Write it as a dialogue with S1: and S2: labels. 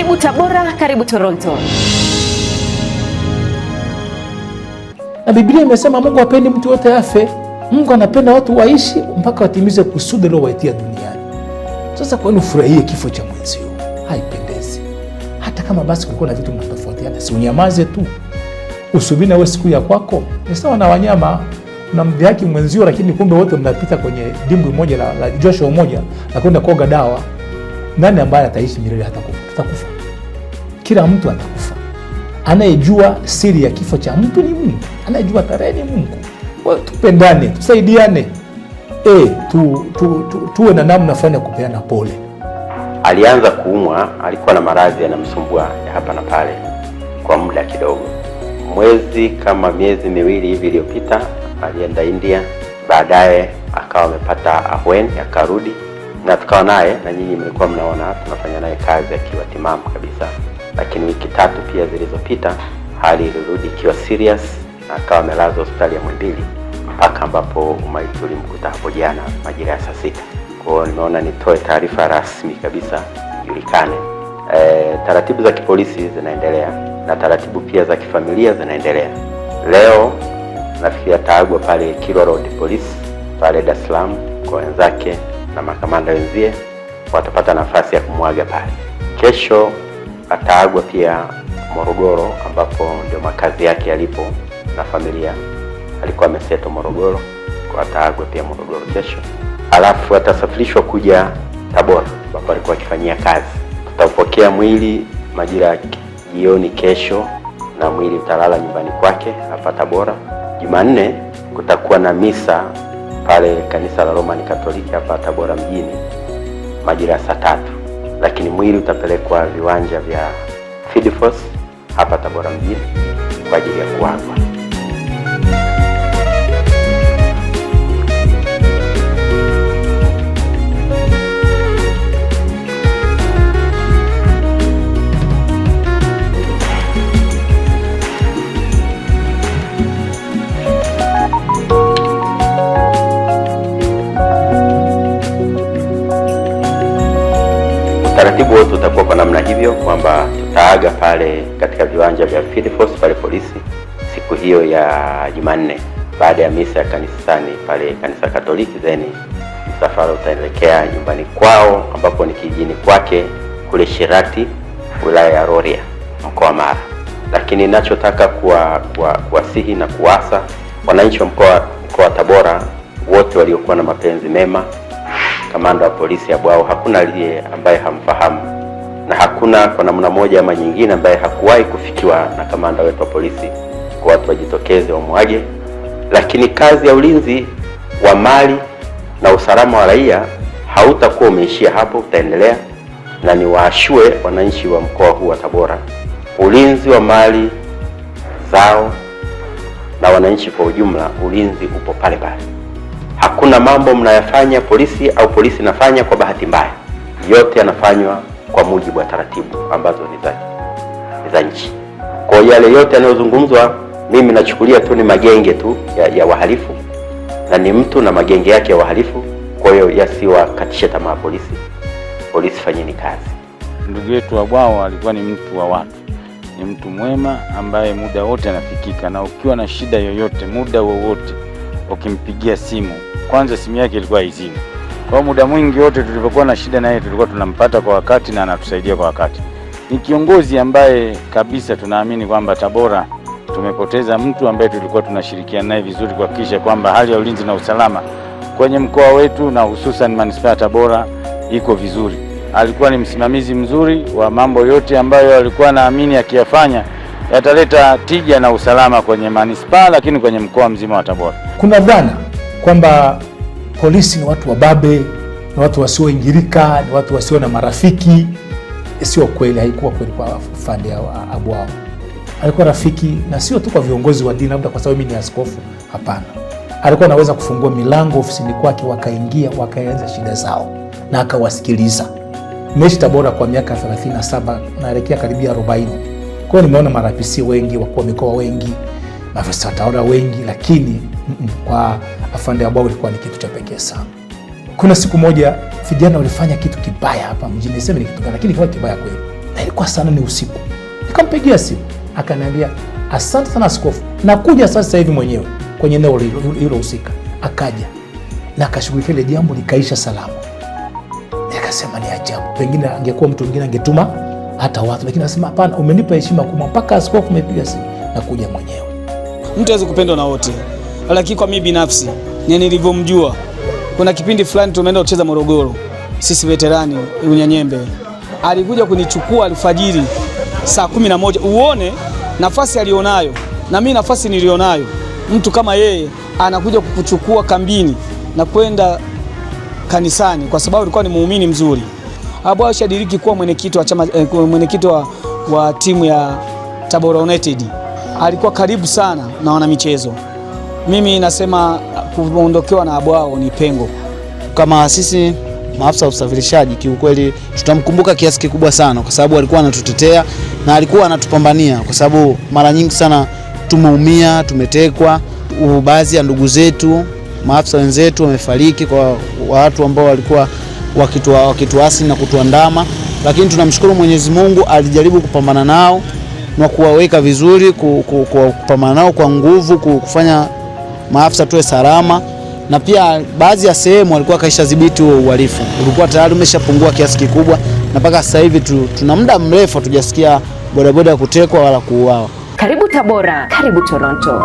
S1: Karibu Tabora, karibu Toronto.
S2: Na Biblia imesema Mungu hapendi mtu yote afe. Mungu anapenda watu waishi mpaka watimize kusudi alilowaitia duniani. Sasa kwa nini ufurahie kifo cha mwenzio? Haipendezi. Hata kama basi kulikuwa na vitu mnatofautiana, si unyamaze tu. Usubiri na wewe siku ya kwako. Ni sawa na wanyama, unamdhihaki mwenzio lakini kumbe wote mnapita kwenye dimbwi moja la josho moja na kwenda kuoga dawa. Nani ambaye ataishi milele hata kufa? Tutakufa. Kila mtu atakufa. Anayejua siri ya kifo cha mtu ni Mungu. Anayejua tarehe ni Mungu. Tupendane, tusaidiane. Tuwe na namna fulani ya kupeana pole.
S3: Alianza kuumwa, alikuwa na maradhi yanamsumbua ya hapa na pale kwa muda kidogo. Miezi miwili hivi iliyopita alienda India, baadaye akawa amepata ahueni, akarudi na tukawa naye, na nyinyi mlikuwa mnaona tunafanya naye kazi akiwa timamu kabisa. Lakini wiki 3 pia zilizopita hali ilirudi ikiwa serious na akawa amelazwa hospitali ya Muhimbili mpaka ambapo umaiti ulimkuta hapo jana majira ya saa 6. Kwa hiyo nimeona nitoe taarifa rasmi kabisa ijulikane. Taratibu za kipolisi zinaendelea na taratibu pia za kifamilia zinaendelea. Leo nafikia ataagwa pale Kilwa Road Police pale Dar es Salaam kwa wenzake na makamanda wenzie watapata nafasi ya kumwaga pale. Kesho ataagwa pia Morogoro ambapo ndio makazi yake yalipo na familia. Alikuwa ameseto Morogoro, kwa ataagwa pia Morogoro kesho. Alafu atasafirishwa kuja Tabora ambapo alikuwa akifanyia kazi. Tutapokea mwili majira ya jioni kesho na mwili utalala nyumbani kwake hapa Tabora. Jumanne kutakuwa na misa pale kanisa la Roman Katoliki hapa Tabora mjini majira ya saa 3. Lakini mwili utapelekwa viwanja vya Field Force hapa Tabora mjini kwa ajili ya kuagwa. Taratibu wote utakuwa kwa namna hivyo kwamba tutaaga pale katika viwanja vya Field Force pale polisi siku hiyo ya Jumanne baada ya misa ya kanisani pale kanisa Katoliki. Then msafara utaelekea nyumbani kwao ambapo ni kijijini kwake kule Shirati wilaya ya Rorya mkoa wa Mara. Lakini ninachotaka kuwasihi na kuasa wananchi wa mkoa wa Tabora wote waliokuwa na mapenzi mema, kamanda wa polisi Abwao hakuna aliye ambaye hamfahamu na hakuna kwa namna moja ama nyingine ambaye hakuwahi kufikiwa na kamanda wetu wa polisi. Kwa watu wajitokeze wamwage, lakini kazi ya ulinzi wa mali na usalama wa raia hautakuwa umeishia hapo, utaendelea. Na niwaashue wananchi wa mkoa huu wa Tabora, ulinzi wa mali zao na wananchi kwa ujumla, ulinzi upo pale pale. Hakuna mambo mnayafanya polisi au polisi nafanya kwa bahati mbaya. Yote yanafanywa kwa mujibu wa taratibu ambazo ni za nchi. Kwa yale yote yanayozungumzwa mimi nachukulia tu ni magenge tu ya wahalifu, na ni mtu na magenge yake ya wahalifu. Kwa hiyo yasiwakatishe tamaa polisi. Polisi fanyeni kazi.
S4: Ndugu yetu Abwao alikuwa ni mtu wa watu. Ni mtu mwema ambaye muda wote anafikika, na ukiwa na shida yoyote muda wowote ukimpigia simu, kwanza simu yake ilikuwa izima. Kwa muda mwingi wote tulipokuwa na shida naye tulikuwa tunampata kwa wakati na anatusaidia kwa wakati. Ni kiongozi ambaye kabisa tunaamini kwamba Tabora tumepoteza mtu ambaye tulikuwa tunashirikiana naye vizuri kuhakikisha kwamba hali ya ulinzi na usalama kwenye mkoa wetu na hususan manispaa ya Tabora iko vizuri. Alikuwa ni msimamizi mzuri wa mambo yote ambayo alikuwa naamini akiyafanya yataleta tija na usalama kwenye manispaa, lakini kwenye mkoa mzima wa Tabora.
S2: Kuna dhana kwamba polisi ni watu wababe, ni watu wasioingilika, ni watu wasio na marafiki. Sio kweli, haikuwa kweli kwa afande Abwao. Alikuwa rafiki, na sio tu kwa viongozi wa dini labda kwa sababu mimi ni askofu, hapana. Alikuwa anaweza kufungua milango ofisini kwake, wakaingia, wakaanza shida zao na akawasikiliza. Nimeishi Tabora kwa miaka 37 naelekea karibia 40. Kwa hiyo nimeona marapisi wengi, wakuu wa mikoa wengi, maafisa tawala wengi, lakini kwa afande Abwao ilikuwa ni kitu cha pekee sana. Kuna siku moja vijana walifanya kitu kibaya hapa mjini, niseme ni kitu gani, lakini kwa kibaya kweli. na ilikuwa saa 4 usiku. Nikampigia simu, akaniambia asante sana askofu, nakuja sasa hivi mwenyewe kwenye eneo hilo husika. Akaja na akashughulikia ile jambo, likaisha salama. Nikasema ni ajabu, pengine angekuwa mtu mwingine angetuma hata watu, lakini nasema hapana, umenipa heshima kubwa, mpaka askofu umepiga simu, nakuja mwenyewe.
S5: Mtu hawezi kupendwa na wote, lakini kwa mimi binafsi nilivyomjua, kuna kipindi fulani tumeenda kucheza Morogoro, sisi veterani Unyanyembe, alikuja kunichukua alfajiri saa 11. Uone nafasi alionayo na mimi nafasi nilionayo. Mtu kama yeye anakuja kukuchukua kambini na kwenda kanisani kwa sababu alikuwa ni muumini mzuri. Abwao shadiriki kuwa mwenyekiti wa chama, mwenyekiti wa timu ya Tabora United. Alikuwa karibu sana na wana michezo. Mimi nasema kuondokewa na Abwao ni pengo.
S6: Kama sisi maafisa wa usafirishaji, kiukweli tutamkumbuka kiasi kikubwa sana, kwa sababu alikuwa anatutetea na alikuwa anatupambania, kwa sababu mara nyingi sana tumeumia, tumetekwa, baadhi ya ndugu zetu, maafisa wenzetu wamefariki kwa watu ambao walikuwa wakituasi na kutuandama, lakini tunamshukuru Mwenyezi Mungu, alijaribu kupambana nao na kuwaweka vizuri, kupambana nao kwa nguvu, kufanya maafisa tuwe salama, na pia baadhi ya sehemu walikuwa kaishadhibiti huo uhalifu, ulikuwa tayari umeshapungua kiasi kikubwa, na mpaka sasa hivi tuna muda mrefu hatujasikia bodaboda kutekwa wala kuuawa.
S1: Karibu Tabora, karibu Toronto.